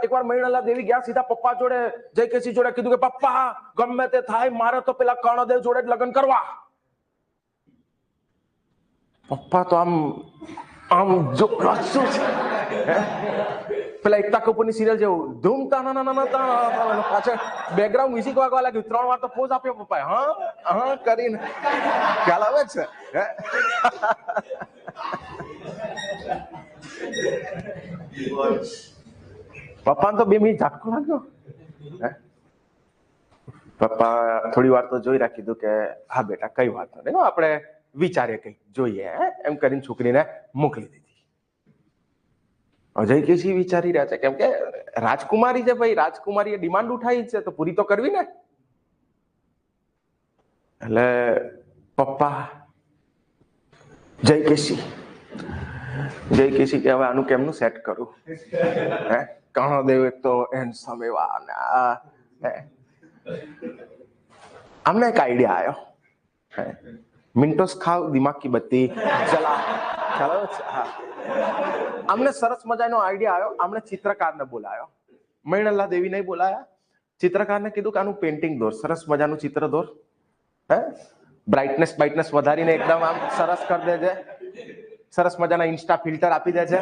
એકવાર મૈણલા દેવી ગયા સીધા પપ્પા જોડે, જયકેસી જોડે કીધું કે પપ્પા ગમે તે થાય મારે તો પેલા કર્ણદેવ જોડે જ લગ્ન કરવા. પપ્પા તો આમ જો શું છે પેલા એકતા કપૂરની સિરિયલ જેવું ધૂમ તાના પાછળ બેકગ્રાઉન્ડ મ્યુઝિક વાગવા લાગ્યું. 3 વાર તો પોઝ આપ્યો પપ્પાએ, હા કરીને. ખ્યાલ આવે છે? પપ્પાને તો 2 મિનિટ ઝાટકો લાગ્યો. પપ્પા થોડી વાર તો જોઈ રાખી કે હા બેટા કઈ વાત નથી, આપણે વિચારીએ કઈ જોઈએ એમ કરીને છોકરીને મોકલી દીધી. અજય કેસી વિચારી રહ્યા છે કેમ કે રાજકુમારી છે ભાઈ, રાજકુમારીએ ડિમાન્ડ ઉઠાવી છે તો પૂરી તો કરવી ને. એટલે પપ્પા જય કેસી કે હવે આનું કેમનું સેટ કરું. કર્ણદેવ એક તો હેન્ડસમ એવા, આમને એક આઈડિયા આવ્યો. મિન્ટોસ ખાવ દિમાગ કી બત્તી જલા. ચાલો આમને સરસ મજાનો આઈડિયા આવ્યો. આમને ચિત્રકારને બોલાયો. મૈણલા દેવી નહીં બોલાયા, ચિત્રકારને કીધું કે આનું પેઇન્ટિંગ દોર, સરસ મજાનું ચિત્ર દોર. બ્રાઇટનેસ વધારીને એકદમ આમ સરસ કરી દેજે, સરસ મજાના ઇન્સ્ટા ફિલ્ટર આપી દેજે.